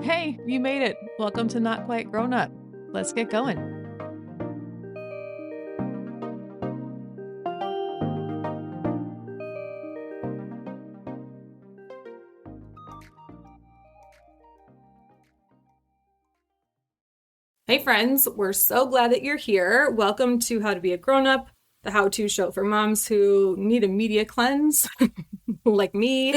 Hey, you made it. Welcome to Not Quite Grown Up. Let's get going. Hey friends, we're so glad that you're here. Welcome to How to Be a Grown Up, the how-to show for moms who need a media cleanse, like me.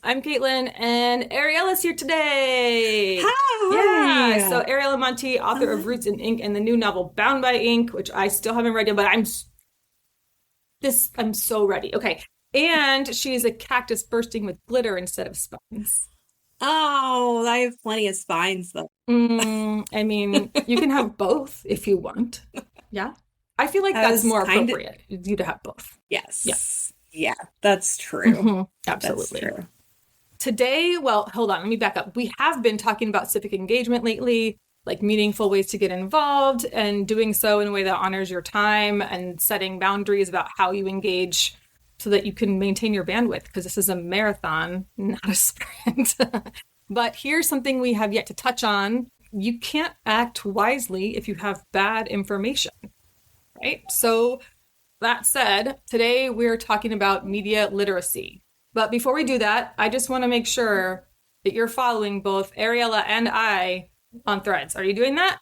I'm Caitlin, and Ariella's here today. Hi! Yeah, so Ariella Monti, author of Roots in Ink and the new novel Bound by Ink, which I still haven't read yet, but I'm so ready. Okay, and she's a cactus bursting with glitter instead of spines. Oh, I have plenty of spines though. I mean, you can have both if you want. Yeah. I feel like that's more appropriate, you to have both. Yes. Yeah, that's true. Absolutely. That's true. Today, well, hold on, let me back up. We have been talking about civic engagement lately, like meaningful ways to get involved and doing so in a way that honors your time and setting boundaries about how you engage so that you can maintain your bandwidth, because this is a marathon, not a sprint. But here's something we have yet to touch on. You can't act wisely if you have bad information, right? So that said, today we're talking about media literacy. But before we do that, I just want to make sure that you're following both Ariella and I on Threads. Are you doing that?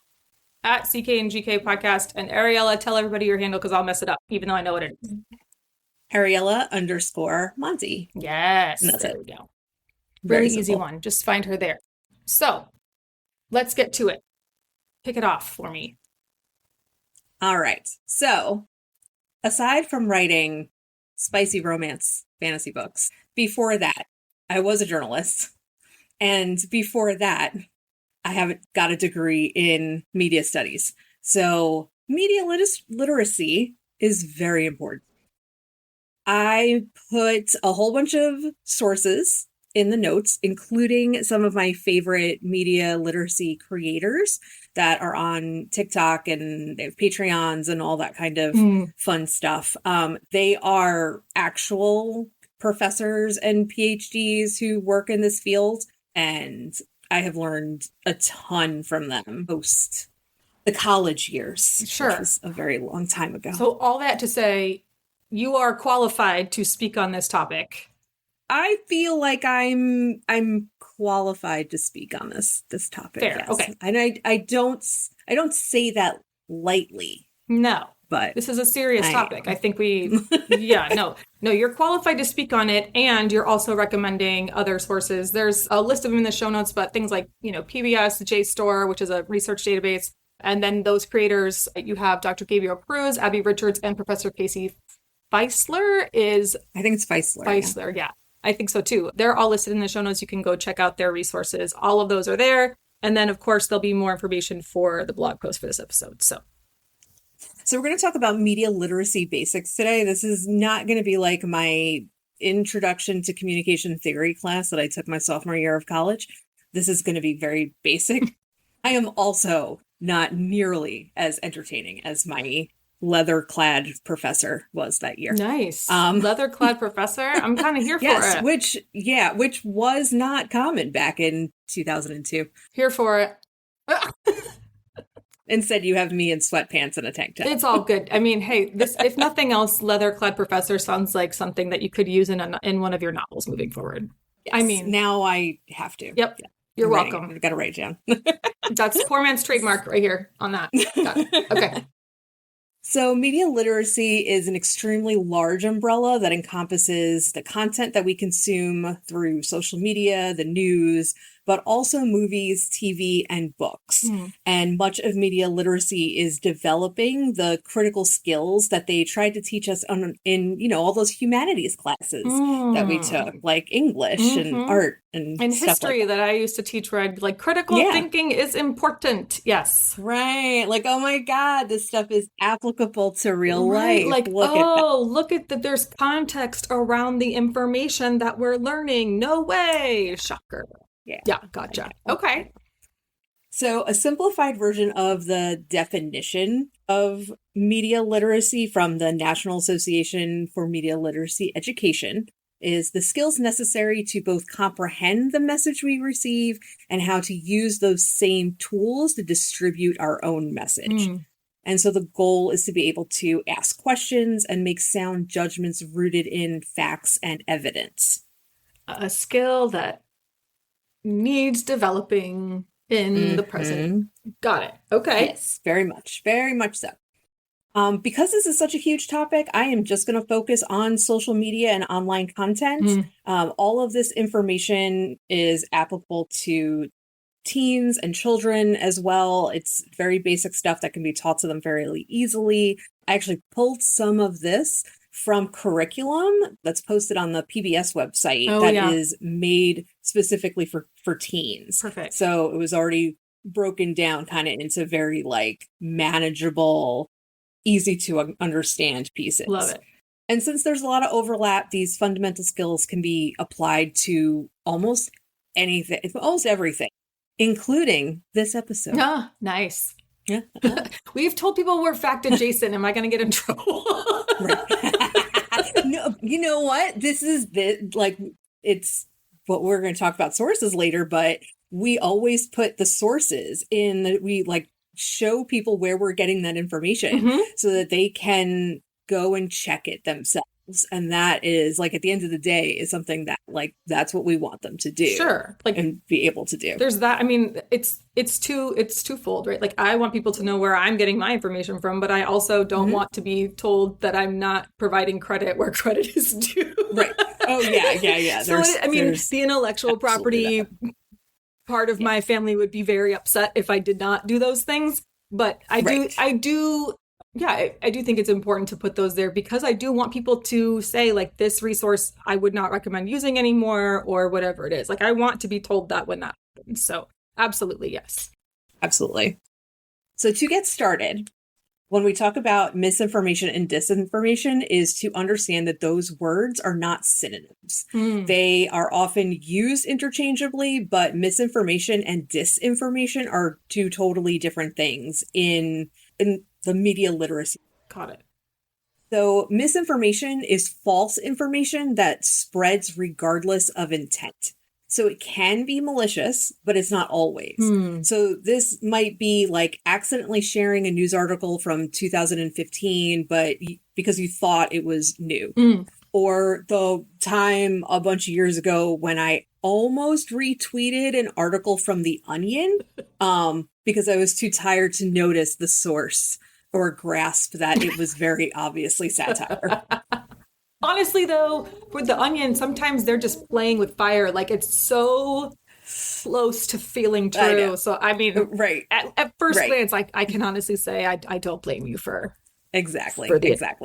At CK and GK Podcast. And Ariella, tell everybody your handle because I'll mess it up, even though I know what it is. Ariella_Monti. Yes. And that's there it. we go. Really easy one. Just find her there. So let's get to it. Pick it off for me. All right. So aside from writing spicy romance fantasy books, before that, I was a journalist. And before that, I have got a degree in media studies. So media literacy is very important. I put a whole bunch of sources in the notes, including some of my favorite media literacy creators that are on TikTok, and they have Patreons and all that kind of fun stuff. They are actual professors and PhDs who work in this field, and I have learned a ton from them post the college years. Sure. Which was a very long time ago. So all that to say, you are qualified to speak on this topic. I feel like I'm qualified to speak on this topic. Fair. Yes. Okay. And I don't say that lightly. No. But this is a serious topic. I think no, you're qualified to speak on it, and you're also recommending other sources. There's a list of them in the show notes, but things like, PBS, JSTOR, which is a research database. And then those creators, you have Dr. Gabriel Cruz, Abby Richards, and Professor Casey Feisler I think it's Feisler. Feisler, yeah. I think so too. They're all listed in the show notes. You can go check out their resources. All of those are there. And then, of course, there'll be more information for the blog post for this episode. So we're going to talk about media literacy basics today. This is not going to be like my introduction to communication theory class that I took my sophomore year of college. This is going to be very basic. I am also not nearly as entertaining as my leather-clad professor was that year. Nice. Leather-clad professor? I'm kind of here for it. Which was not common back in 2002. Here for it. Instead, you have me in sweatpants and a tank top. It's all good. I mean, hey, this, if nothing else, leather-clad professor sounds like something that you could use in one of your novels moving forward. Yes, I mean, now I have to. Yep. Yeah. You're welcome. I've got to write it down. That's poor man's trademark right here on that. Got it. Okay. So media literacy is an extremely large umbrella that encompasses the content that we consume through social media, the news, but also movies, TV, and books. And much of media literacy is developing the critical skills that they tried to teach us in all those humanities classes that we took, like English and art and stuff history like that I used to teach, where like critical thinking is important. Yes. Right. Like, oh my God, this stuff is applicable to real life. Like, look at that. There's context around the information that we're learning. No way. Shocker. Yeah, gotcha. Okay. So a simplified version of the definition of media literacy from the National Association for Media Literacy Education is the skills necessary to both comprehend the message we receive and how to use those same tools to distribute our own message. And so the goal is to be able to ask questions and make sound judgments rooted in facts and evidence. A skill that needs developing in the present. Got it. Okay. Yes, very much so. Because this is such a huge topic, I am just going to focus on social media and online content. All of this information is applicable to teens and children as well. It's very basic stuff that can be taught to them very easily. I actually pulled some of this from curriculum that's posted on the PBS website is made specifically for teens. Perfect. So it was already broken down kind of into very like manageable, easy to understand pieces. Love it. And since there's a lot of overlap, these fundamental skills can be applied to almost anything, almost everything, including this episode. Ah, nice. Yeah. We've told people we're fact adjacent. Am I going to get in trouble? No, you know what? This is it's what we're going to talk about sources later, but we always put the sources in we like show people where we're getting that information so that they can go and check it themselves. And that is like at the end of the day is something that like that's what we want them to do. Sure. Like and be able to do. There's that. I mean, it's twofold, right? Like I want people to know where I'm getting my information from, but I also don't want to be told that I'm not providing credit where credit is due. Right. Oh yeah. So the intellectual property part of my family would be very upset if I did not do those things. But I do think it's important to put those there because I do want people to say like this resource I would not recommend using anymore or whatever it is. Like I want to be told that when that happens. So absolutely, yes. Absolutely. So to get started, when we talk about misinformation and disinformation is to understand that those words are not synonyms. They are often used interchangeably, but misinformation and disinformation are two totally different things in the media literacy. Got it. So misinformation is false information that spreads regardless of intent. So it can be malicious, but it's not always. So this might be like accidentally sharing a news article from 2015, but because you thought it was new. Or the time a bunch of years ago when I almost retweeted an article from The Onion because I was too tired to notice the source or grasp that it was very obviously satire. Honestly, though, with The Onion, sometimes they're just playing with fire. Like, it's so close to feeling true. So, I mean, right. At first glance, I can honestly say I don't blame you for... Exactly.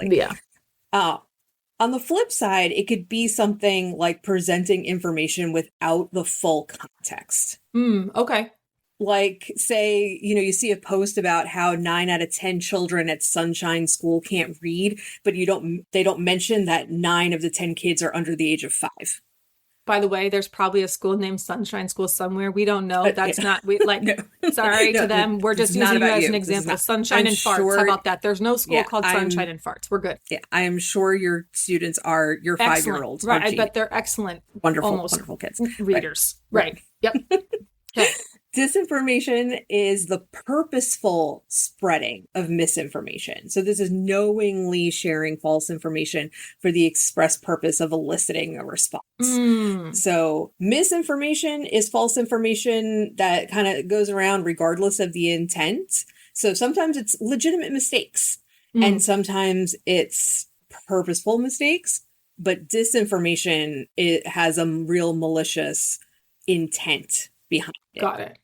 Yeah. On the flip side, it could be something like presenting information without the full context. Okay. Like, say, you see a post about how 9 out of 10 children at Sunshine School can't read, but they don't mention that 9 of the 10 kids are under the age of 5. By the way, there's probably a school named Sunshine School somewhere. We don't know. That's not, sorry to them. We're just using you as an example. Sunshine and Farts. How about that? There's no school called Sunshine and Farts. We're good. Yeah, I am sure your students are your 5-year-olds. Right. I bet they're excellent. Wonderful kids. Readers. Right. Yep. Okay. Disinformation is the purposeful spreading of misinformation. So this is knowingly sharing false information for the express purpose of eliciting a response. So misinformation is false information that kind of goes around regardless of the intent. So sometimes it's legitimate mistakes and sometimes it's purposeful mistakes, but disinformation, it has a real malicious intent behind it. Got it.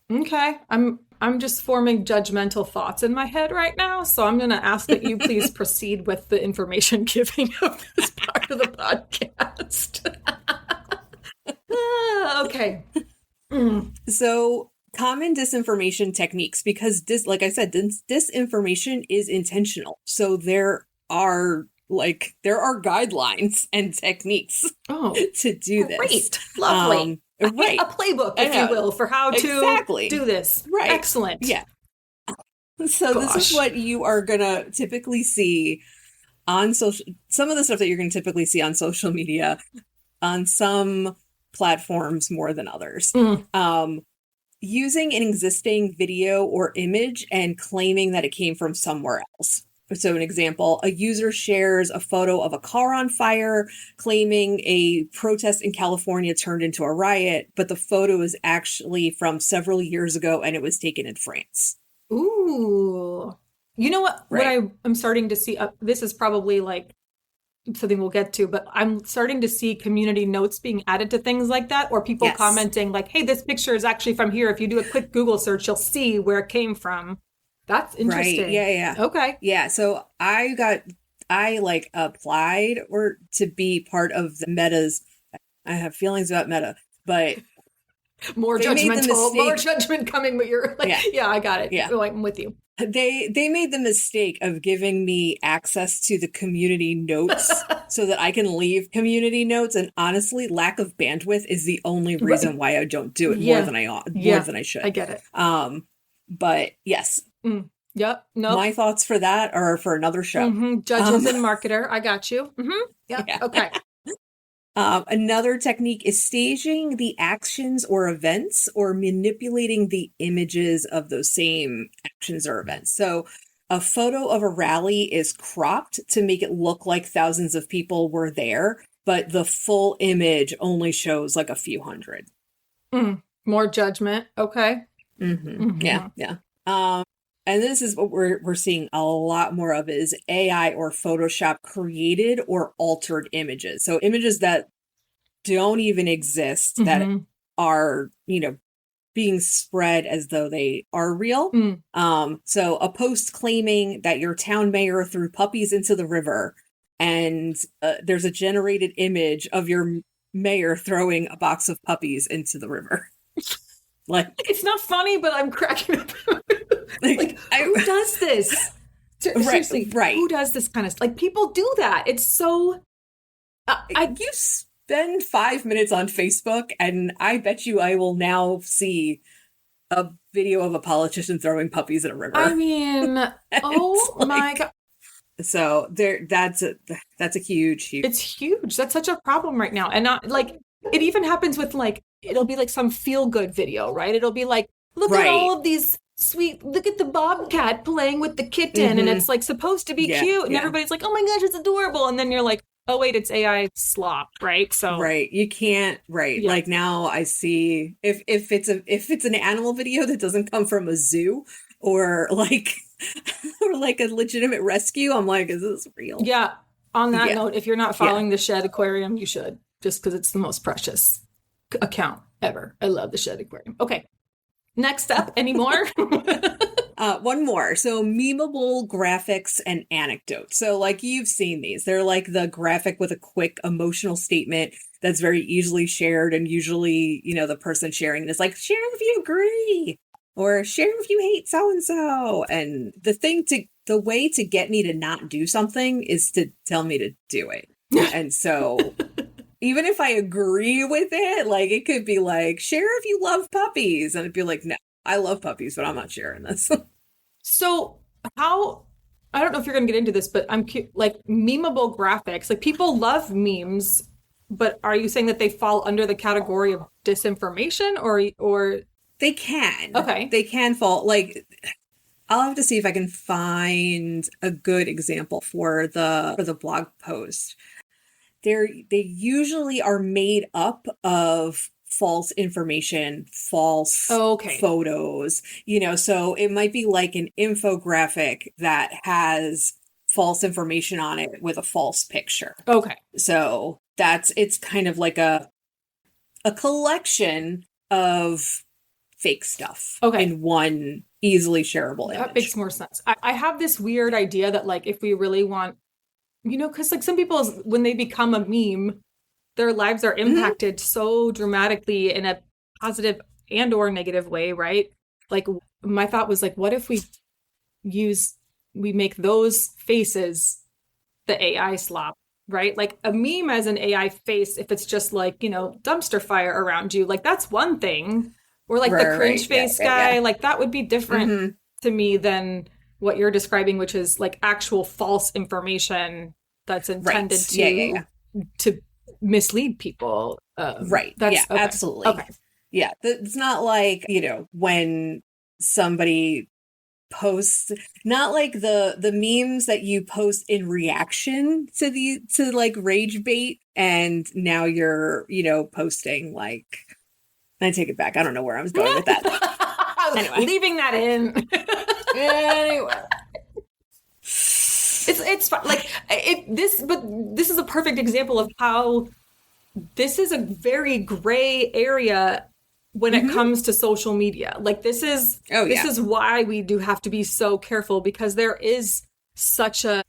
Okay. I'm just forming judgmental thoughts in my head right now, so I'm going to ask that you please proceed with the information giving of this part of the podcast. Okay. So common disinformation techniques, because like I said, disinformation is intentional. So there are guidelines and techniques to do this. Great. Lovely. Right. A playbook, if you will, for how to do this. Right. Excellent. Yeah. So this is what you are going to typically see on social, some of the stuff that you're going to typically see on social media, on some platforms more than others. Using an existing video or image and claiming that it came from somewhere else. So an example, a user shares a photo of a car on fire, claiming a protest in California turned into a riot, but the photo is actually from several years ago and it was taken in France. Ooh. You know what? Right. What I'm starting to see, this is probably like something we'll get to, but I'm starting to see community notes being added to things like that, or people Yes. commenting like, hey, this picture is actually from here. If you do a quick Google search, you'll see where it came from. That's interesting. Right. Yeah. Okay. Yeah. So I like applied or to be part of the Meta's. I have feelings about Meta, but more they made the judgmental, more mistake- judgment coming, but you're like, yeah, I got it. Yeah. Like, I'm with you. They made the mistake of giving me access to the community notes so that I can leave community notes. And honestly, lack of bandwidth is the only reason why I don't do it more than I should. I get it. But yes. Yep. No. My thoughts for that are for another show. Judges and marketer. I got you. Yeah. Okay. Another technique is staging the actions or events or manipulating the images of those same actions or events. So a photo of a rally is cropped to make it look like thousands of people were there, but the full image only shows like a few hundred. More judgment. Okay. Yeah. And this is what we're seeing a lot more of is AI or Photoshop created or altered images. So images that don't even exist that are, being spread as though they are real. So a post claiming that your town mayor threw puppies into the river, and there's a generated image of your mayor throwing a box of puppies into the river. Like, it's not funny, but I'm cracking up. Who does this? Seriously, right. Who does this kind of stuff? Like, people do that. It's so. You spend 5 minutes on Facebook, and I bet you I will now see a video of a politician throwing puppies in a river. I mean, oh my God. So that's a huge. It's huge. That's such a problem right now, and not like it even happens with like it'll be like some feel good video, right? It'll be like, look at all of these sweet, look at the bobcat playing with the kitten, and it's like supposed to be cute, and everybody's like, oh my gosh, it's adorable, and then you're like, oh wait, it's AI slop, right? So you can't like now I see if it's an animal video that doesn't come from a zoo or like a legitimate rescue, I'm like, is this real? Yeah. On that note, if you're not following the Shed Aquarium, you should, just because it's the most precious account ever. I love the Shed Aquarium. Okay. Next up, any more? One more. So memeable graphics and anecdotes. So like you've seen these. They're like the graphic with a quick emotional statement that's very easily shared. And usually, the person sharing it is like, share if you agree or share if you hate so-and-so. And the way to get me to not do something is to tell me to do it. And so even if I agree with it, like it could be like, share if you love puppies. And it'd be like, no, I love puppies, but I'm not sharing this. So I don't know if you're going to get into this, but I'm like memeable graphics, like people love memes, but are you saying that they fall under the category of disinformation or they can? Okay. They can fall. Like, I'll have to see if I can find a good example for the blog post. They usually are made up of false information, false photos, so it might be like an infographic that has false information on it with a false picture. Okay. So it's kind of like a collection of fake stuff in one easily shareable image. That makes more sense. I have this weird idea that like if we really want, because like some people, when they become a meme, their lives are impacted so dramatically in a positive and or negative way, right? Like my thought was like, what if we make those faces the AI slop, right? Like a meme as an AI face, if it's just like, dumpster fire around you, like that's one thing. Or like the cringe face guy, like that would be different to me than what you're describing, which is like actual false information that's intended Right. to to mislead people. Right. That's yeah, okay. absolutely. Okay. Yeah. It's not like, when somebody posts, not like the memes that you post in reaction to like rage bait, and now you're, posting like, I take it back. I don't know where I was going with that. Anyway. Leaving that in. Anyway. It's like but this is a perfect example of how this is a very gray area when it comes to social media. Like this is why we do have to be so careful, because there is such a,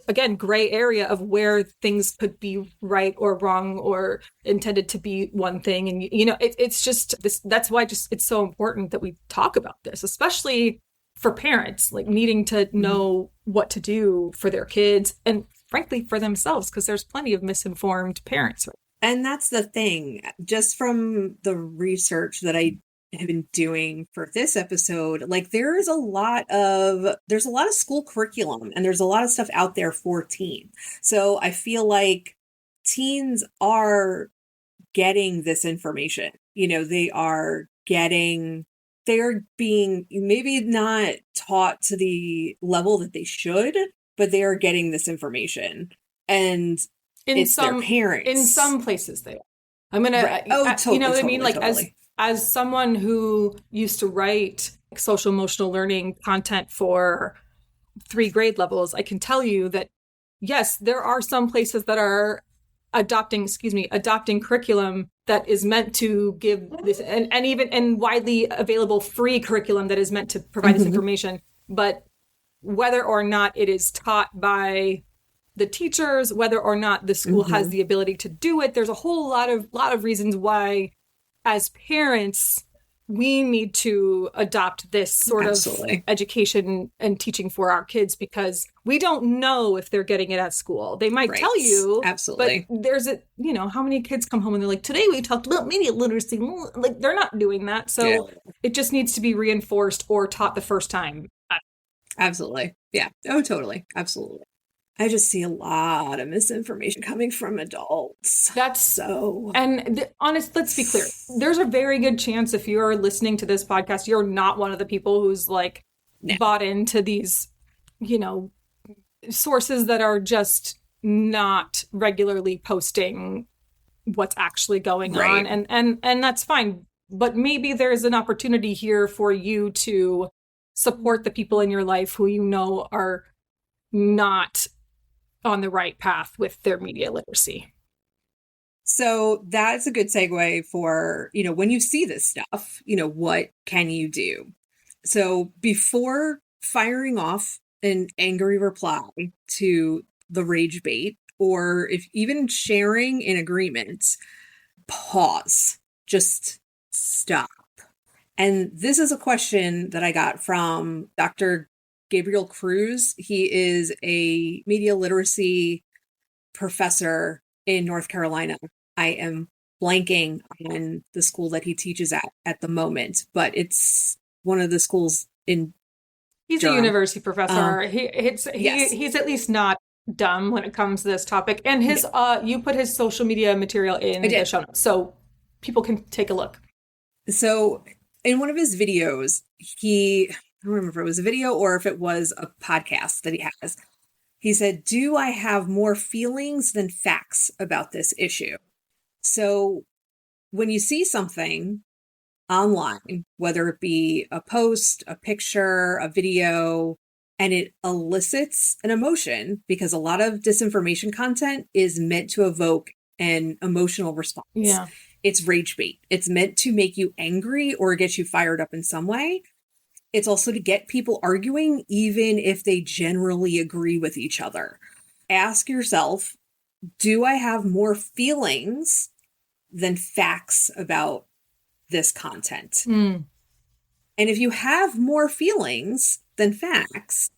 again, gray area of where things could be right or wrong or intended to be one thing. And it's just this, that's why it's so important that we talk about this, especially for parents, like needing to know what to do for their kids and frankly for themselves, because there's plenty of misinformed parents. And that's the thing, just from the research that I have been doing for this episode, like there's a lot of school curriculum and there's a lot of stuff out there for teens. So I feel like teens are getting this information. They are being maybe not taught to the level that they should, but they are getting this information. And it's their parents. In some places they are. I'm going right. to, you know what I mean? Like as someone who used to write social emotional learning content for 3 grade levels, I can tell you that, yes, there are some places that are adopting curriculum that is meant to give this, and even widely available free curriculum that is meant to provide this information. But whether or not it is taught by the teachers, whether or not the school has the ability to do it, there's a whole lot of reasons why, as parents, we need to adopt this sort of education and teaching for our kids, because we don't know if they're getting it at school. They might tell you, absolutely, but there's how many kids come home and they're like, today we talked about media literacy. Like, they're not doing that. So it just needs to be reinforced or taught the first time. Absolutely. Yeah. Oh, totally. Absolutely. I just see a lot of misinformation coming from adults. That's so. And let's be clear. There's a very good chance if you're listening to this podcast, you're not one of the people who's bought into these, sources that are just not regularly posting what's actually going on. And that's fine. But maybe there's an opportunity here for you to support the people in your life who are not on the right path with their media literacy. So that's a good segue for, when you see this stuff, what can you do? So before firing off an angry reply to the rage bait, or if even sharing an agreement, pause, just stop. And this is a question that I got from Dr. Gabriel Cruz. He is a media literacy professor in North Carolina. I am blanking on the school that he teaches at the moment, but it's one of the schools in He's Durham. A university professor. He's at least not dumb when it comes to this topic. And his you put his social media material in the show notes, so people can take a look. So in one of his videos, I don't remember if it was a video or if it was a podcast that he has. He said, "Do I have more feelings than facts about this issue?" So when you see something online, whether it be a post, a picture, a video, and it elicits an emotion, because a lot of disinformation content is meant to evoke an emotional response. Yeah. It's rage bait. It's meant to make you angry or get you fired up in some way. It's also to get people arguing, even if they generally agree with each other. Ask yourself, do I have more feelings than facts about this content? And if you have more feelings than facts,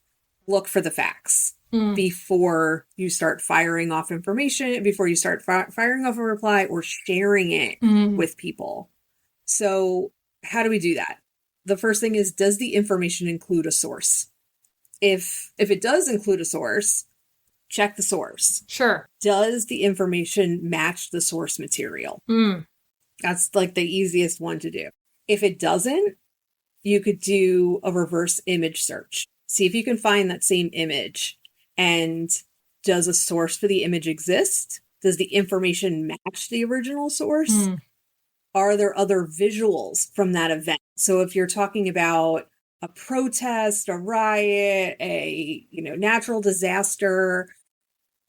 look for the facts before you start firing off information, before you start firing off a reply or sharing it with people. So how do we do that? The first thing is, does the information include a source? If it does include a source, check the source. Sure. Does the information match the source material? That's like the easiest one to do. If it doesn't, you could do a reverse image search. See if you can find that same image. And does a source for the image exist? Does the information match the original source? Are there other visuals from that event? So if you're talking about a protest, a riot, a natural disaster,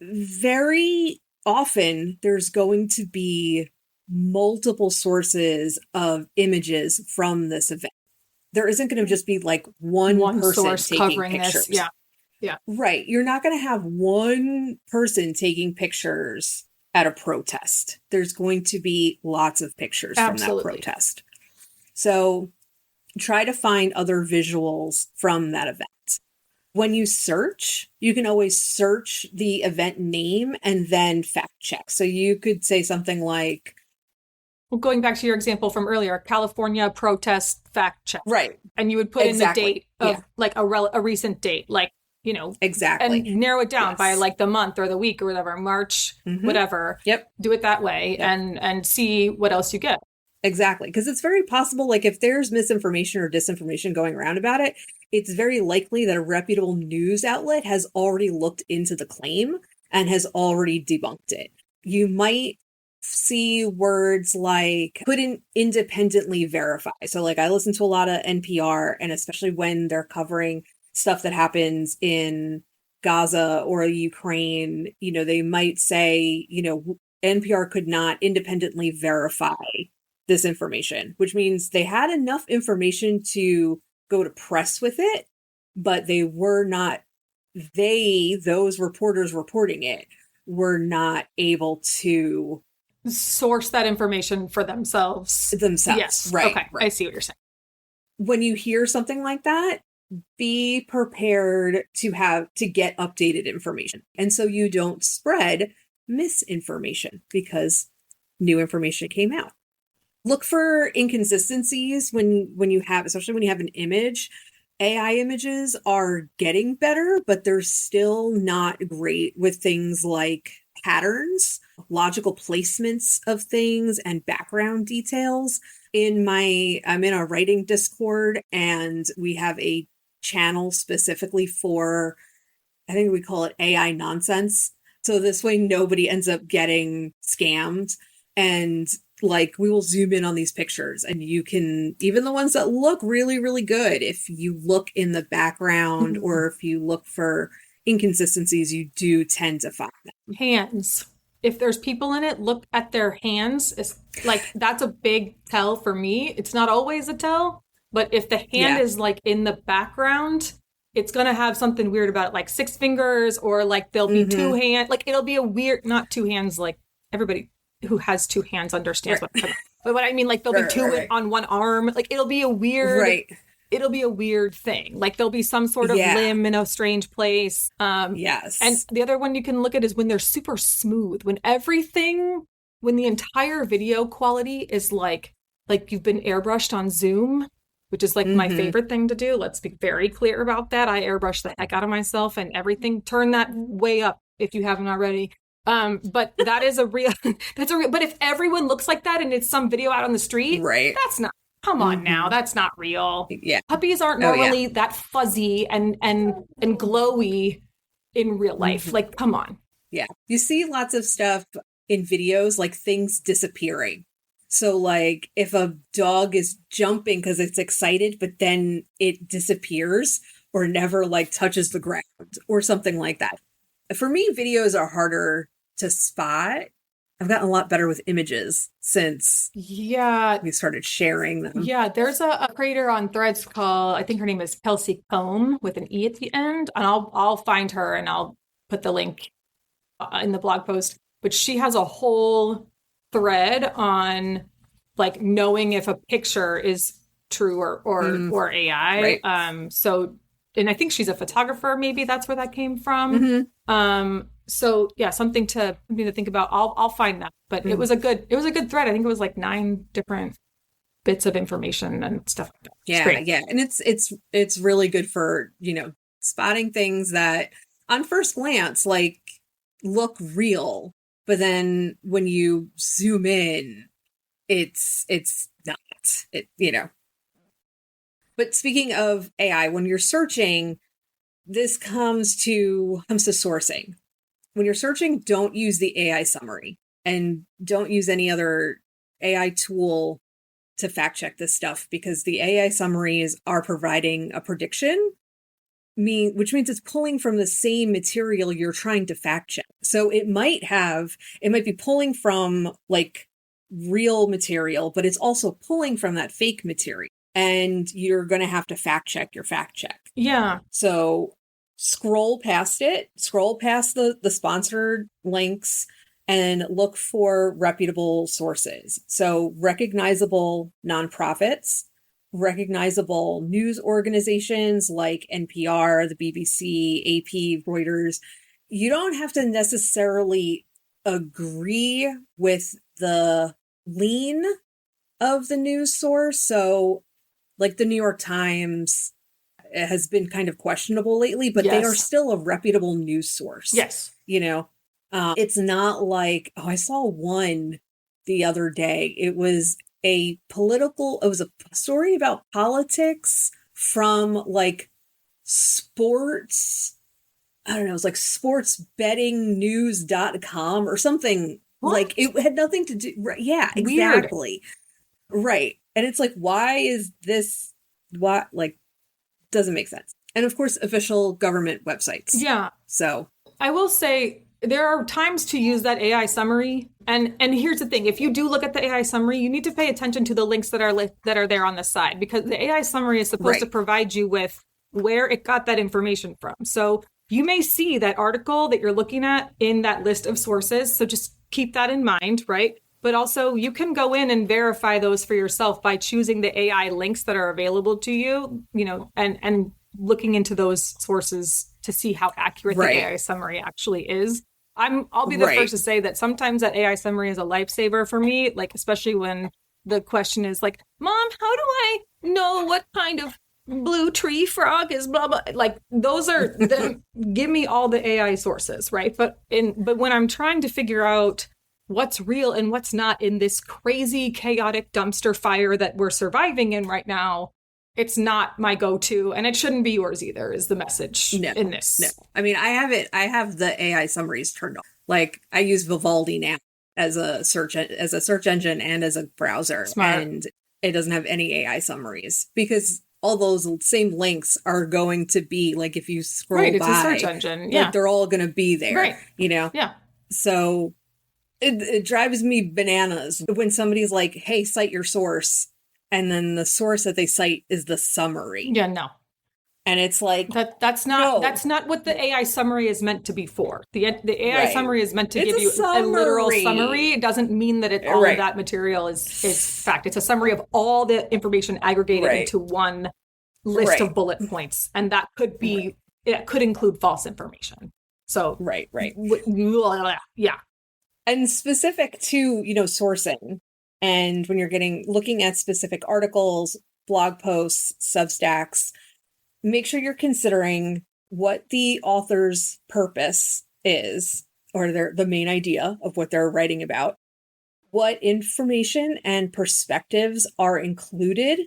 very often there's going to be multiple sources of images from this event. There isn't going to just be like one person source taking covering pictures. this. Yeah. Right. You're not going to have one person taking pictures at a protest. There's going to be lots of pictures from that protest. So try to find other visuals from that event. When you search, you can always search the event name and then fact check. So you could say something like, well, going back to your example from earlier, California protest fact check. Right. And you would put in the date of like a recent date, like, exactly, and narrow it down by like the month or the week or whatever, March, whatever. Yep. Do it that way and see what else you get. Exactly. Because it's very possible, like if there's misinformation or disinformation going around about it, it's very likely that a reputable news outlet has already looked into the claim and has already debunked it. You might see words like couldn't independently verify. So like I listen to a lot of NPR, and especially when they're covering stuff that happens in Gaza or Ukraine, they might say, NPR could not independently verify this information, which means they had enough information to go to press with it, but they were not, those reporters reporting it, were not able to source that information for themselves. Yes. Right. Okay. Right. I see what you're saying. When you hear something like that, be prepared to get updated information. And so you don't spread misinformation because new information came out. Look for inconsistencies when you have, especially when you have an image. AI images are getting better, but they're still not great with things like patterns, logical placements of things, and background details. I'm in a writing Discord, and we have a channel specifically for, I think we call it AI nonsense. So this way nobody ends up getting scammed. And like we will zoom in on these pictures, and you can, even the ones that look really, really good, if you look in the background or if you look for inconsistencies, you do tend to find them. Hands. If there's people in it, look at their hands. It's like, that's a big tell for me. It's not always a tell, but if the hand is like in the background, it's going to have something weird about it, like 6 fingers, or like there'll be 2 hands. Like it'll be a weird, not 2 hands, like everybody who has 2 hands understands what I'm talking about. But what I mean, like there'll be 2 on one arm. Like it'll be a weird, it'll be a weird thing. Like there'll be some sort of limb in a strange place. Yes. And the other one you can look at is when they're super smooth, when the entire video quality is like you've been airbrushed on Zoom, which is like my favorite thing to do. Let's be very clear about that. I airbrush the heck out of myself and everything. Turn that way up if you haven't already. But that is but if everyone looks like that and it's some video out on the street, that's not, come on now, that's not real. Yeah. Puppies aren't normally that fuzzy and glowy in real life. Like, come on. Yeah. You see lots of stuff in videos, like things disappearing. So like if a dog is jumping because it's excited, but then it disappears or never like touches the ground or something like that. For me, videos are harder to spot. I've gotten a lot better with images since we started sharing them. Yeah, there's a creator on Threads called, I think her name is Kelsey Combe with an E at the end. And I'll find her and I'll put the link in the blog post. But she has a whole thread on like knowing if a picture is true or AI. Right. And I think she's a photographer. Maybe that's where that came from. So yeah, something to think about. I'll find that. But it was a good thread. I think it was like 9 different bits of information and stuff like that. Yeah. And it's really good for, spotting things that on first glance, like, look real. But then when you zoom in, it's not. But speaking of AI, when you're searching, this comes to sourcing. When you're searching, don't use the AI summary and don't use any other AI tool to fact check this stuff, because the AI summaries are providing a prediction, which means it's pulling from the same material you're trying to fact check. So it might be pulling from like real material, but it's also pulling from that fake material. And you're going to have to fact check your fact check. Yeah. So scroll past the sponsored links and look for reputable sources. So recognizable nonprofits, recognizable news organizations like NPR, the BBC, AP, Reuters. You don't have to necessarily agree with the lean of the news source. So like the New York Times has been kind of questionable lately, but they are still a reputable news source. Yes. It's not like, I saw one the other day. It was a story about politics from like sports. I don't know. It was like sportsbettingnews.com or something. What? Like it had nothing to do. Right, yeah, exactly. Weird. Right. And it's like, why is this? What, like, doesn't make sense. And of course, official government websites. Yeah. So I will say there are times to use that AI summary. And here's the thing. If you do look at the AI summary, you need to pay attention to the links that are there on the side, because the AI summary is supposed to provide you with where it got that information from. So you may see that article that you're looking at in that list of sources. So just keep that in mind, right? But also you can go in and verify those for yourself by choosing the AI links that are available to you, and looking into those sources to see how accurate the AI summary actually is. I'll be the first to say that sometimes that AI summary is a lifesaver for me, like especially when the question is like, Mom, how do I know what kind of blue tree frog is blah blah? Like those are give me all the AI sources, right? But when I'm trying to figure out what's real and what's not in this crazy, chaotic dumpster fire that we're surviving in right now, it's not my go-to, and it shouldn't be yours either, is the message in this. No. I mean, I have the AI summaries turned on. Like, I use Vivaldi now as a search engine and as a browser. Smart. And it doesn't have any AI summaries, because all those same links are going to be, like, if you scroll by. Right, it's a search engine. Yeah. Like, they're all going to be there. Right. Yeah. So it drives me bananas when somebody's like, hey, cite your source, and then the source that they cite is the summary. Yeah, no. And it's like, that's not what the AI summary is meant to be for. The AI summary is meant to give you a literal summary. It doesn't mean that all of that material is fact. It's a summary of all the information aggregated into one list of bullet points, and that could be it could include false information. So yeah. And specific to, sourcing, and when you're looking at specific articles, blog posts, Substacks, make sure you're considering what the author's purpose is, or the main idea of what they're writing about, what information and perspectives are included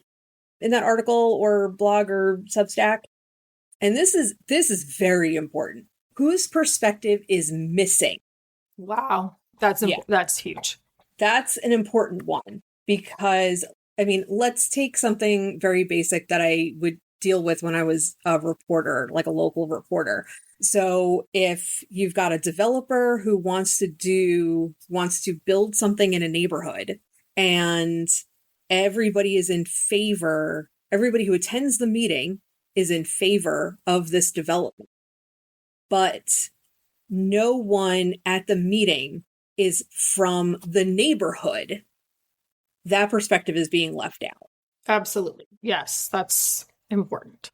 in that article or blog or Substack. And this is very important. Whose perspective is missing? Wow. That's huge. That's an important one, because, I mean, let's take something very basic that I would deal with when I was a reporter, like a local reporter. So if you've got a developer who wants to build something in a neighborhood, and everybody who attends the meeting is in favor of this development, but no one at the meeting is from the neighborhood, that perspective is being left out. Absolutely. Yes, that's important.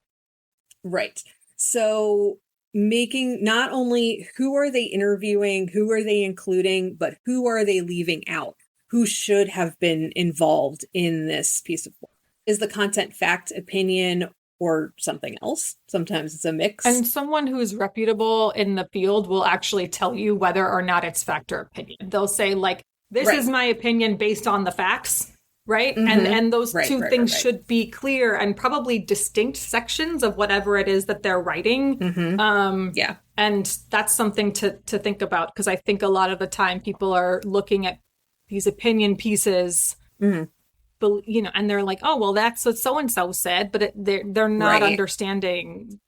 Right. So making not only who are they interviewing, who are they including, but who are they leaving out? Who should have been involved in this piece of work? Is the content fact, opinion, or something else. Sometimes it's a mix. And someone who's reputable in the field will actually tell you whether or not it's fact or opinion. They'll say, like, this is my opinion based on the facts, right? And those two things should be clear and probably distinct sections of whatever it is that they're writing. And that's something to think about, because I think a lot of the time people are looking at these opinion pieces, but, you know, and they're like, oh, well, that's what so-and-so said, but they're not understanding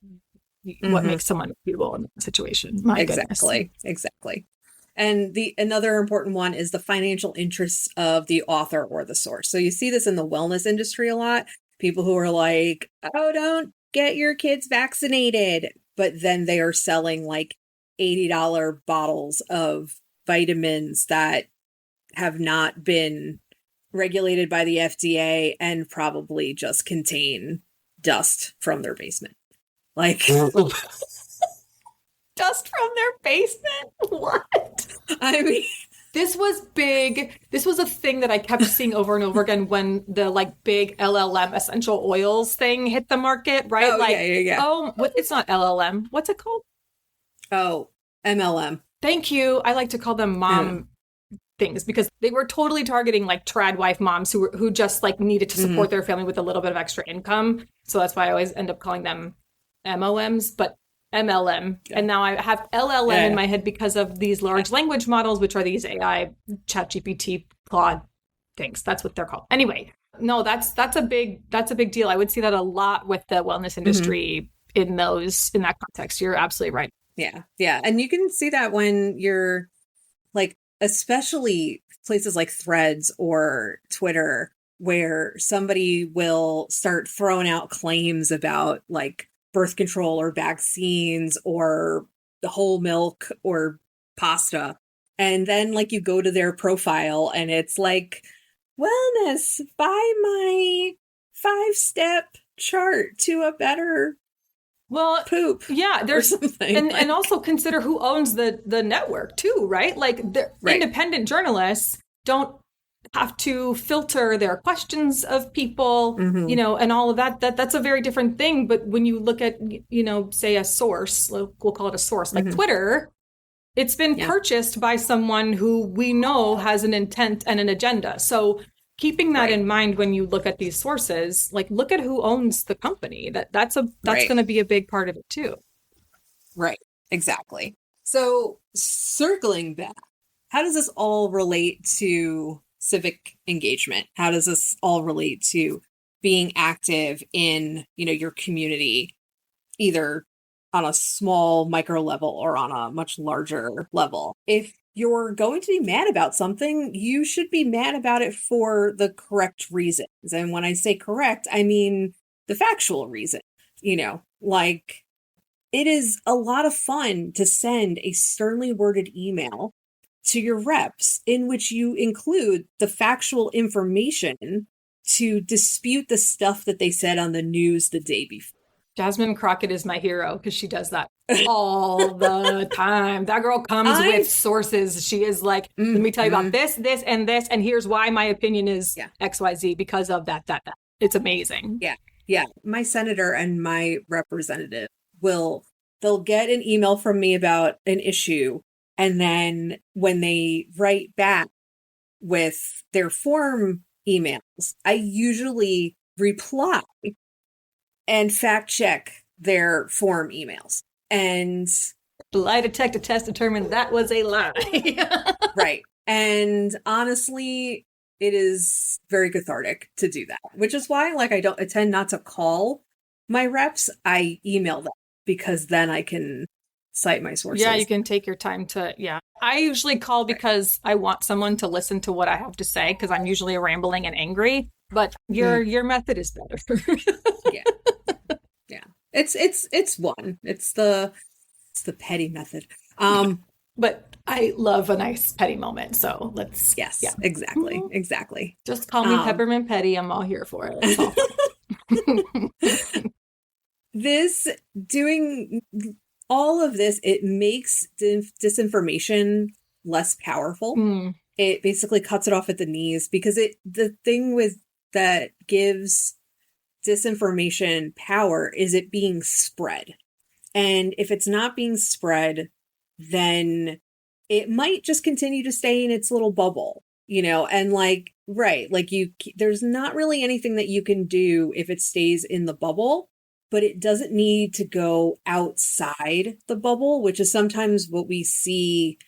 what makes someone reputable in that situation. My goodness. Exactly. And another important one is the financial interests of the author or the source. So you see this in the wellness industry a lot. People who are like, oh, don't get your kids vaccinated. But then they are selling like $80 bottles of vitamins that have not been regulated by the FDA and probably just contain dust from their basement. Like dust from their basement? What? I mean, this was big. This was a thing that I kept seeing over and over again when the like big LLM essential oils thing hit the market, right? Oh, yeah. Oh, it's not LLM. What's it called? Oh, MLM. Thank you. I like to call them mom things, because they were totally targeting like trad wife moms who just like needed to support their family with a little bit of extra income. So that's why I always end up calling them MOMs, but MLM. And now I have LLM in my head because of these large language models, which are these AI ChatGPT Claude things. That's what they're called. Anyway, no, that's a big deal. I would see that a lot with the wellness industry in that context. You're absolutely right. Yeah. And you can see that when you're like, especially places like Threads or Twitter, where somebody will start throwing out claims about like birth control or vaccines or the whole milk or pasta. And then like you go to their profile and it's like, wellness, buy my 5-step chart to a better poop. Yeah, there's something. And also consider who owns the network too, right? Like independent journalists don't have to filter their questions of people, you know, and all of that. That's a very different thing. But when you look at, you know, say a source, we'll call it a source, like Twitter, it's been purchased by someone who we know has an intent and an agenda. So keeping that in mind when you look at these sources, like look at who owns the company. That's going to be a big part of it too. Right. Exactly. So circling back, how does this all relate to civic engagement? How does this all relate to being active in, you know, your community, either on a small micro level or on a much larger level? If you're going to be mad about something, you should be mad about it for the correct reasons. And when I say correct, I mean the factual reason. You know, like it is a lot of fun to send a sternly worded email to your reps in which you include the factual information to dispute the stuff that they said on the news the day before. Jasmine Crockett is my hero because she does that all the time. That girl comes with sources. She is like, let me tell you about this, and this, and here's why my opinion is XYZ because of that. It's amazing. Yeah. My senator and my representative they'll get an email from me about an issue, and then when they write back with their form emails, I usually reply and fact check their form emails. And the lie detector test determined that was a lie. Right. And honestly, it is very cathartic to do that, which is why I tend not to call my reps. I email them because then I can cite my sources. Yeah, you can take your time to, I usually call because I want someone to listen to what I have to say because I'm usually rambling and angry, but your method is better. Yeah. It's one. It's the petty method. But I love a nice petty moment. So let's. Yes, exactly. Just call me Peppermint Petty. I'm all here for it. Doing all of this, it makes disinformation less powerful. It basically cuts it off at the knees because the thing with that gives disinformation power is it being spread. And if it's not being spread, then it might just continue to stay in its little bubble, and like, right, like there's not really anything that you can do if it stays in the bubble, but it doesn't need to go outside the bubble, which is sometimes what we see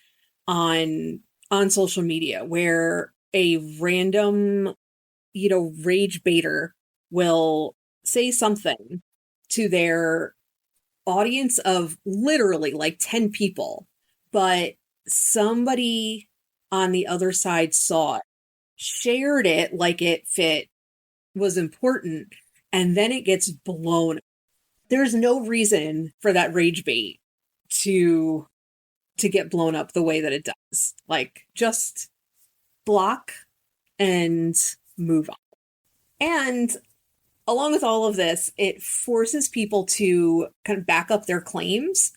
on social media, where a random, rage baiter will say something to their audience of literally like 10 people, but somebody on the other side saw it, shared it like it was important, and then it gets blown up. There's no reason for that rage bait to get blown up the way that it does. Like, just block and move on. And along with all of this, it forces people to kind of back up their claims.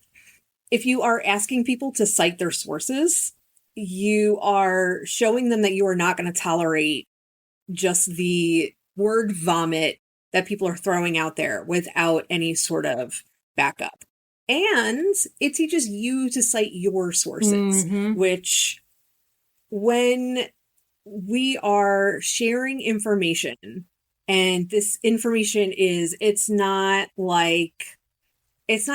If you are asking people to cite their sources, you are showing them that you are not going to tolerate just the word vomit that people are throwing out there without any sort of backup. And it teaches you to cite your sources, which, when we are sharing information, and this information it's not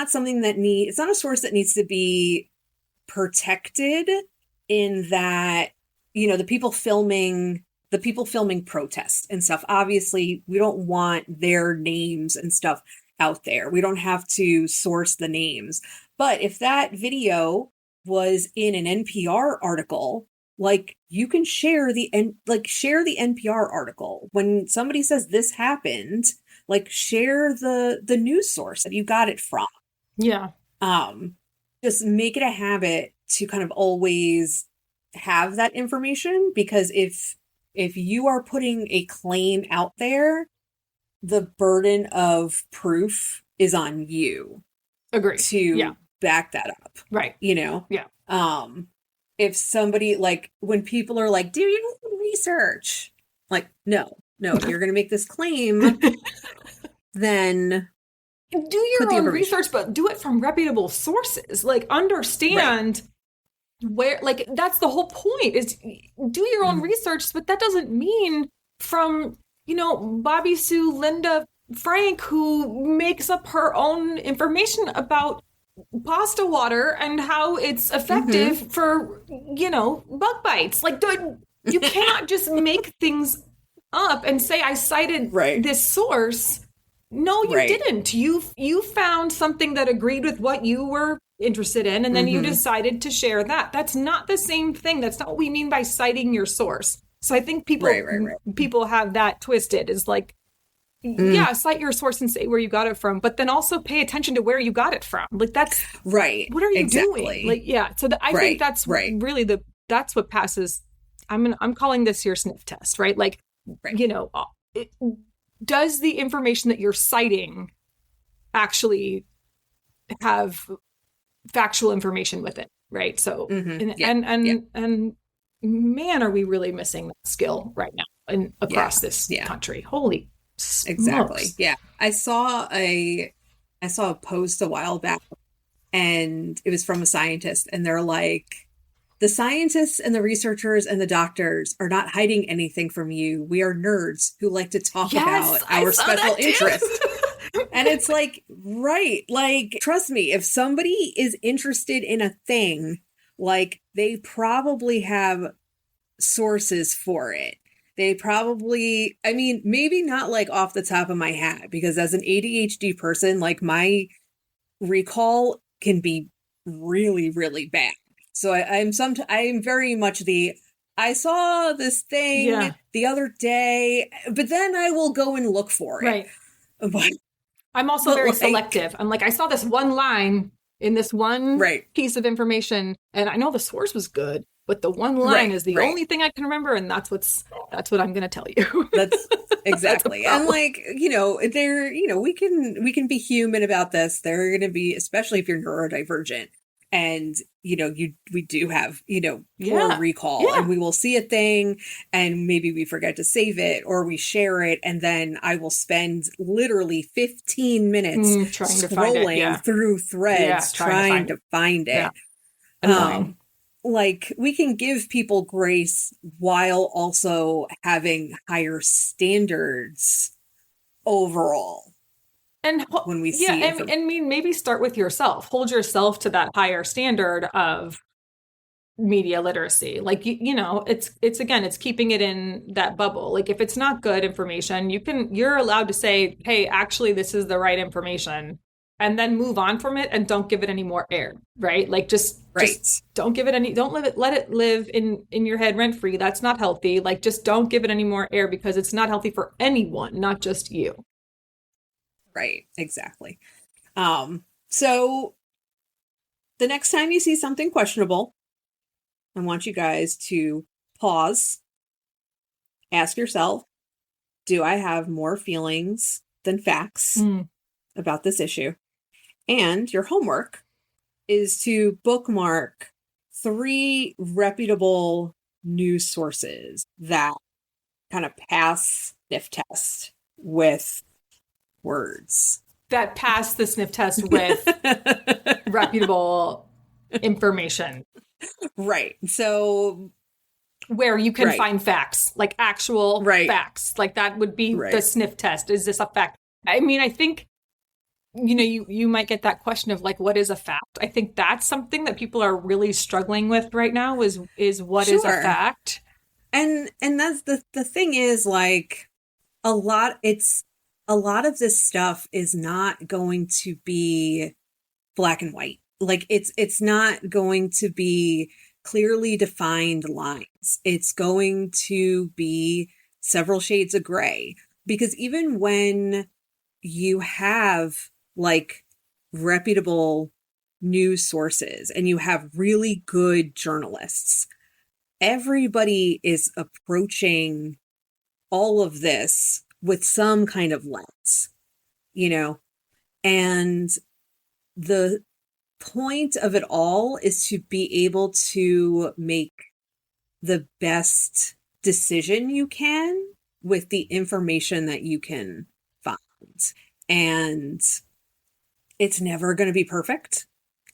something it's not a source that needs to be protected, in that, the people filming protests and stuff, obviously we don't want their names and stuff out there. We don't have to source the names. But if that video was in an NPR article, like, you can share the NPR article. When somebody says this happened, like, share the news source that you got it from. Yeah. Just make it a habit to kind of always have that information, because if you are putting a claim out there, the burden of proof is on you. Agree. To back that up. Right. Yeah. If somebody, like, when people are like, do you research? Like, no, you're going to make this claim, then do your own research, but do it from reputable sources. Like, understand where, like, that's the whole point, is do your own research, but that doesn't mean from, Bobby Sue, Linda, Frank, who makes up her own information about pasta water and how it's effective for, bug bites. Like, you cannot just make things up and say, I cited this source. No, you didn't. You found something that agreed with what you were interested in, and then you decided to share that. That's not the same thing. That's not what we mean by citing your source. So I think people have that twisted. Is like, yeah, cite your source and say where you got it from, but then also pay attention to where you got it from. Like, that's right. What are you doing? Like, yeah. So I think that's really that's what passes. I'm calling this your sniff test, right? Like, does the information that you're citing actually have factual information with it, right? So, and man, are we really missing that skill right now across this country? Holy smokes. Exactly. Yeah, I saw a post a while back, and it was from a scientist, and they're like, the scientists and the researchers and the doctors are not hiding anything from you. We are nerds who like to talk about our special interest. And it's like, right. Like, trust me, if somebody is interested in a thing, like, they probably have sources for it. They probably, I mean, maybe not like off the top of my head, because as an ADHD person, like, my recall can be really, really bad. So I'm very much I saw this thing the other day, but then I will go and look for it. Right. But I'm also very selective. I'm like, I saw this one line in this one piece of information, and I know the source was good, but the one line is the only thing I can remember, and that's what I'm going to tell you. That's exactly. And like, we can be human about this. There are going to be, especially if you're neurodivergent, And, we do have, poor Yeah. recall, Yeah. and we will see a thing and maybe we forget to save it or we share it. And then I will spend literally 15 minutes Trying to find it. scrolling Yeah. through threads, trying to find it. Yeah. Annoying. Like, we can give people grace while also having higher standards overall. And when we see it and maybe start with yourself. Hold yourself to that higher standard of media literacy. Like, it's again, it's keeping it in that bubble. Like, if it's not good information, you're allowed to say, hey, actually, this is the right information, and then move on from it and don't give it any more air, right? Like, just don't give it don't let it live in your head rent free. That's not healthy. Like, just don't give it any more air, because it's not healthy for anyone, not just you. Right, exactly. So the next time you see something questionable, I want you guys to pause, ask yourself, do I have more feelings than facts about this issue? And your homework is to bookmark 3 reputable news sources that kind of pass sniff test with words. That pass the sniff test with reputable information. Right. So where you can find facts, like actual facts. Like, that would be the sniff test. Is this a fact? I mean, I think, you might get that question of like, what is a fact? I think that's something that people are really struggling with right now is what is a fact? And that's the thing is, like, a lot of this stuff is not going to be black and white. Like, it's not going to be clearly defined lines. It's going to be several shades of gray, because even when you have like reputable news sources and you have really good journalists, everybody is approaching all of this with some kind of lens, and the point of it all is to be able to make the best decision you can with the information that you can find. And it's never going to be perfect.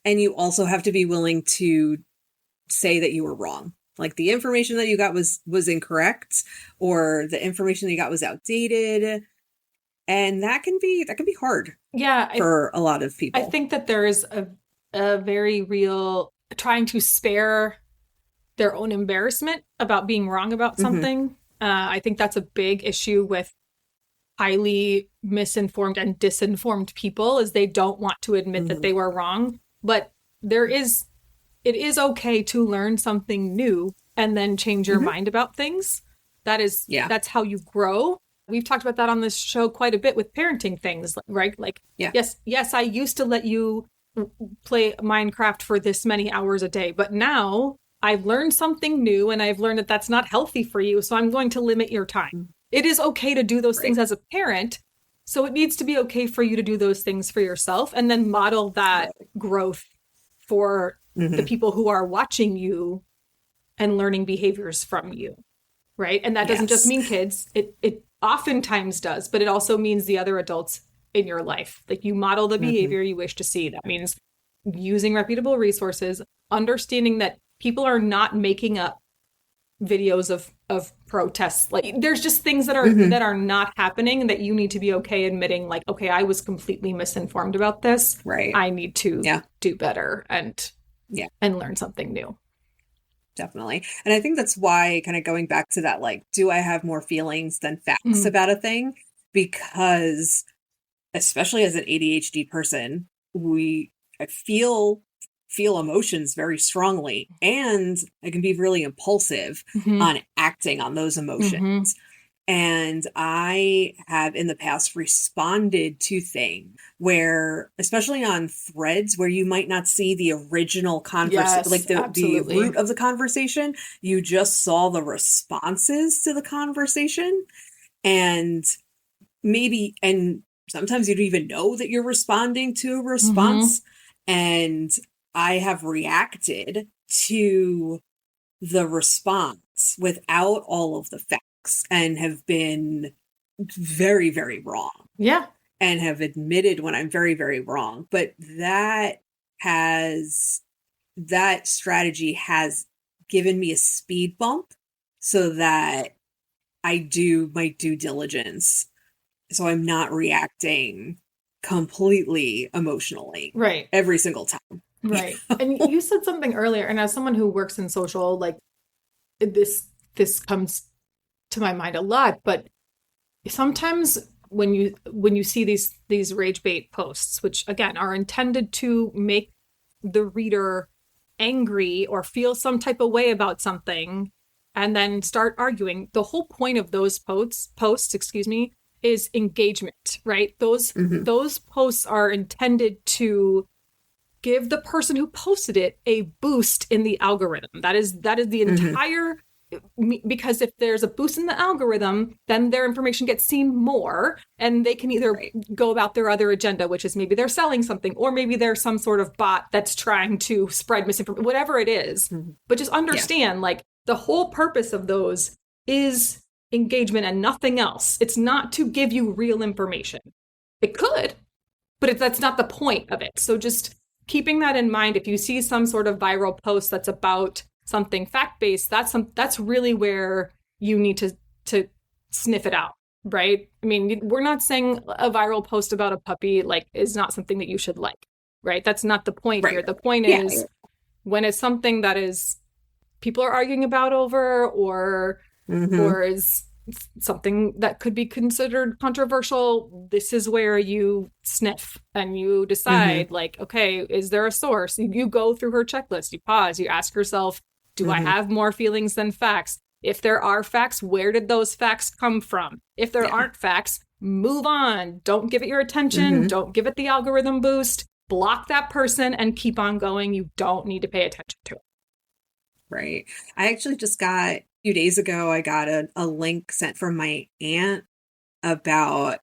And you also have to be willing to say that you were wrong. Like, the information that you got was incorrect, or the information that you got was outdated. And that can be hard. Yeah. For a lot of people. I think that there is a very real trying to spare their own embarrassment about being wrong about something. I think that's a big issue with highly misinformed and disinformed people, is they don't want to admit that they were wrong. But it is okay to learn something new and then change your mind about things. That's how you grow. We've talked about that on this show quite a bit with parenting things, right? Like, yes, I used to let you play Minecraft for this many hours a day, but now I've learned something new and I've learned that that's not healthy for you, so I'm going to limit your time. It is okay to do those things as a parent, so it needs to be okay for you to do those things for yourself, and then model that growth for the people who are watching you and learning behaviors from you, right? And that doesn't just mean kids. It oftentimes does, but it also means the other adults in your life. Like, you model the behavior you wish to see. That means using reputable resources, understanding that people are not making up videos of protests. Like, there's just things that are that are not happening, and that you need to be okay admitting, like, okay, I was completely misinformed about this. Right. I need to do better and learn something new. Definitely. And I think that's why, kind of going back to that, like, do I have more feelings than facts about a thing? Because especially as an ADHD person, I feel emotions very strongly, and I can be really impulsive on acting on those emotions. And I have in the past responded to things where, especially on threads where you might not see the original conversation, like the root of the conversation, you just saw the responses to the conversation. And sometimes you don't even know that you're responding to a response. And I have reacted to the response without all of the facts and have been very, very wrong. Yeah. And have admitted when I'm very, very wrong. But that strategy has given me a speed bump so that I do my due diligence. So I'm not reacting completely emotionally. Right. Every single time. Right. And you said something earlier, and as someone who works in social, like this comes to my mind a lot, but sometimes when you see these rage bait posts, which again are intended to make the reader angry or feel some type of way about something and then start arguing, the whole point of those posts, is engagement, right? Those posts are intended to give the person who posted it a boost in the algorithm. that is the entire, because if there's a boost in the algorithm, then their information gets seen more, and they can either go about their other agenda, which is maybe they're selling something, or maybe there's some sort of bot that's trying to spread misinformation, whatever it is. But just understand, like, the whole purpose of those is engagement and nothing else. It's not to give you real information. It could, but that's not the point of it. So just keeping that in mind, if you see some sort of viral post that's about something fact-based, that's really where you need to sniff it out, right? I mean, we're not saying a viral post about a puppy like is not something that you should like, right? That's not the point here. The point is when it's something that is people are arguing about over, or is something that could be considered controversial, this is where you sniff and you decide, like, okay, is there a source? You go through her checklist, you pause, you ask yourself, do I have more feelings than facts? If there are facts, where did those facts come from? If there aren't facts, move on. Don't give it your attention. Don't give it the algorithm boost. Block that person and keep on going. You don't need to pay attention to it. Right. I actually just got, a few days ago, I got a link sent from my aunt about,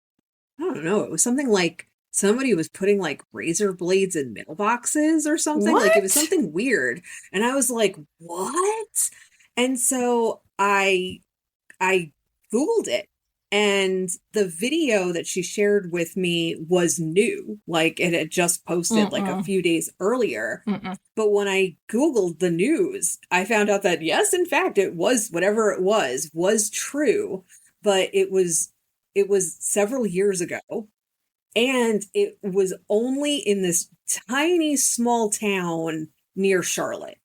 I don't know, it was something like somebody was putting like razor blades in mailboxes or something. What? Like it was something weird. And I was like, what? And so I Googled it. And the video that she shared with me was new. Like it had just posted like a few days earlier. But when I Googled the news, I found out that yes, in fact, it was, whatever it was true. But it was several years ago. And it was only in this tiny small town near Charlotte.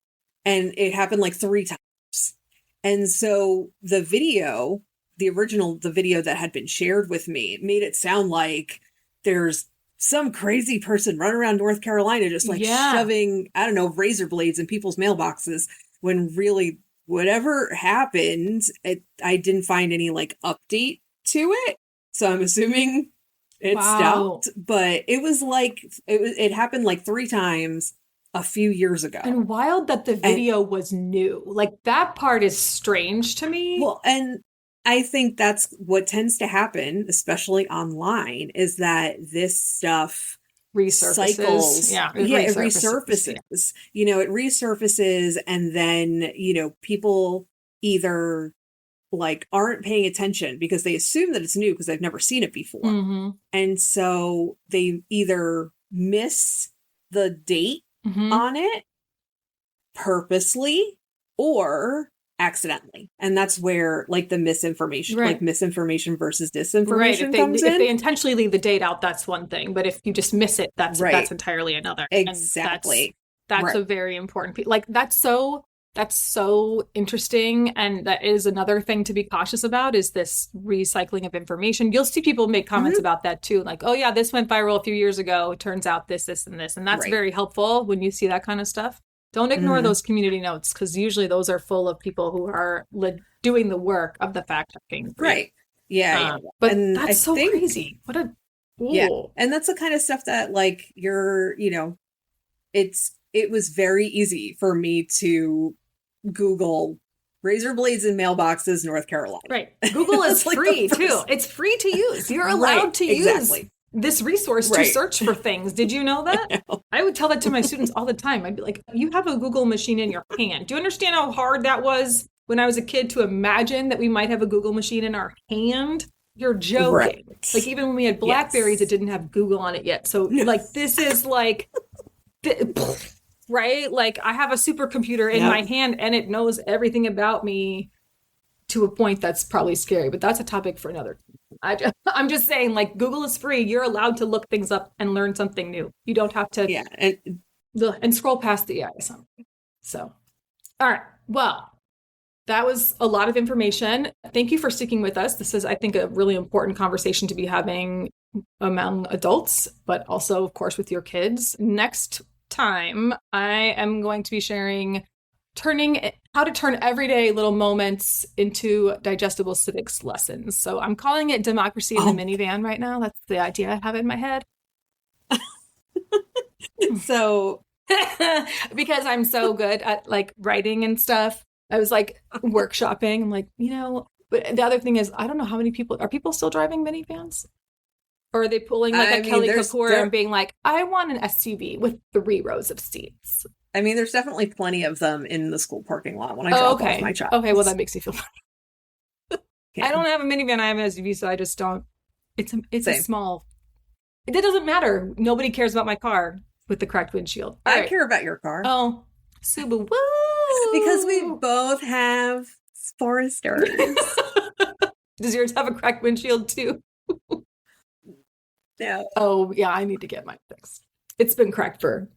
And it happened like 3 times. And so the video that had been shared with me made it sound like there's some crazy person running around North Carolina just like shoving, I don't know, razor blades in people's mailboxes, when really whatever happened, I didn't find any like update to it. So I'm assuming it stopped, but it was like, it happened like 3 times a few years ago. And wild that the video was new. Like that part is strange to me. Well, and I think that's what tends to happen, especially online, is that this stuff resurfaces. Cycles. It resurfaces. You know, it resurfaces, and then, you know, people either like aren't paying attention because they assume that it's new because they've never seen it before. And so they either miss the date on it purposely or accidentally. And that's where like the misinformation, like misinformation versus disinformation comes in. If they intentionally leave the date out, that's one thing. But if you just miss it, that's entirely another. Exactly. And that's a very important, like that's so interesting. And that is another thing to be cautious about, is this recycling of information. You'll see people make comments about that too. Like, oh yeah, this went viral a few years ago. It turns out this, and this. And that's very helpful when you see that kind of stuff. Don't ignore those community notes, because usually those are full of people who are doing the work of the fact checking. Right. Yeah. But and that's so crazy. What a... Ooh. Yeah. And that's the kind of stuff that like it was very easy for me to Google razor blades in mailboxes, North Carolina. Right. Google is free too. It's free to use. You're allowed to use this resource to Right. search for things. Did you know that? I would tell that to my students all the time. I'd be like, you have a Google machine in your hand. Do you understand how hard that was when I was a kid to imagine that we might have a Google machine in our hand? You're joking. Right. Like even when we had Blackberries, Yes. it didn't have Google on it yet. So like this is like, right? Like I have a supercomputer in my hand and it knows everything about me to a point that's probably scary, but that's a topic for another. I'm just saying, like, Google is free. You're allowed to look things up and learn something new. You don't have to and scroll past the AI or something. So, all right. Well, that was a lot of information. Thank you for sticking with us. This is, I think, a really important conversation to be having among adults, but also, of course, with your kids. Next time, I am going to be sharing how to turn everyday little moments into digestible civics lessons. So I'm calling it Democracy in the Minivan right now. That's the idea I have in my head. So because I'm so good at like writing and stuff, I was like workshopping. I'm like, but the other thing is, I don't know how many are people still driving minivans? Or are they pulling like Kelly Kapoor and being like, I want an SUV with 3 rows of seats? I mean, there's definitely plenty of them in the school parking lot when I drop off my child. Okay, well, that makes me feel funny. I don't have a minivan, I have an SUV, so I just don't. It's a small. It doesn't matter. Nobody cares about my car with the cracked windshield. I care about your car. Oh, Subaru. Woo! Because we both have Foresters. Does yours have a cracked windshield too? No. Oh, yeah, I need to get mine fixed. It's been cracked for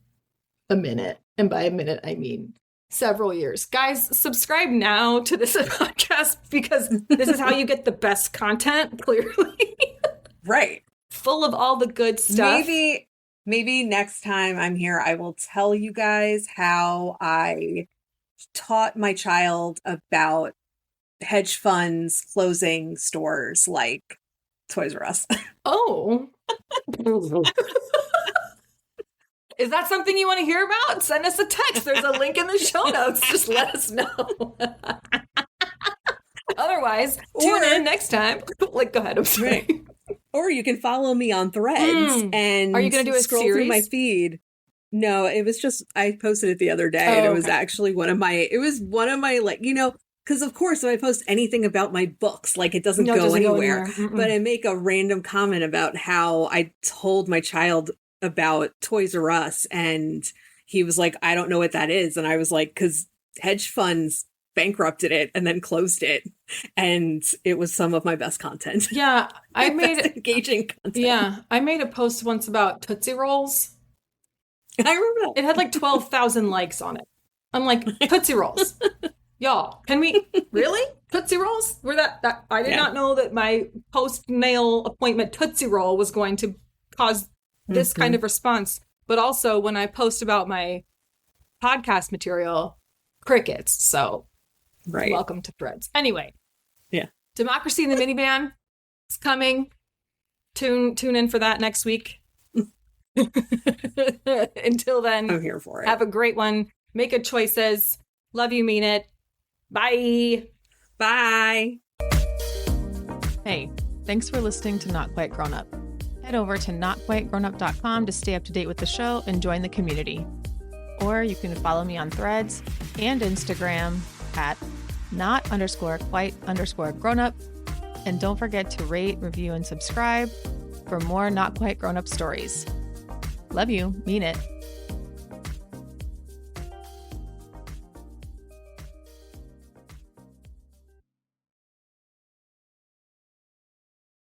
a minute. And by a minute, I mean several years. Guys, subscribe now to this podcast because this is how you get the best content, clearly. Right. Full of all the good stuff. Maybe next time I'm here, I will tell you guys how I taught my child about hedge funds closing stores like Toys R Us. Oh. Is that something you want to hear about? Send us a text. There's a link in the show notes. Just let us know. Otherwise, tune in next time. Like, go ahead. I'm sorry. Right. Or you can follow me on Threads and are you going to do a scroll series? through my feed. No, it was just I posted it the other day, and it was actually one of my like because of course if I post anything about my books, like it doesn't go anywhere. But I make a random comment about how I told my child about Toys R Us, and he was like, I don't know what that is. And I was like, because hedge funds bankrupted it and then closed it. And it was some of my best content. Yeah. I made engaging content. Yeah. I made a post once about Tootsie Rolls. I remember that. It had like 12,000 likes on it. I'm like, Tootsie Rolls. Y'all, can we really? Tootsie Rolls? I did not know that my post-nail appointment Tootsie Roll was going to cause this kind of response. But also when I post about my podcast material, crickets. So welcome to Threads. Anyway. Yeah. Democracy in the Minivan is coming. Tune in for that next week. Until then, I'm here for it. Have a great one. Make good choices. Love you, mean it. Bye. Bye. Hey, thanks for listening to Not Quite Grown Up. Head over to notquitegrownup.com to stay up to date with the show and join the community. Or you can follow me on Threads and Instagram at not_quite_grownup. And don't forget to rate, review, and subscribe for more Not Quite Grown Up stories. Love you. Mean it.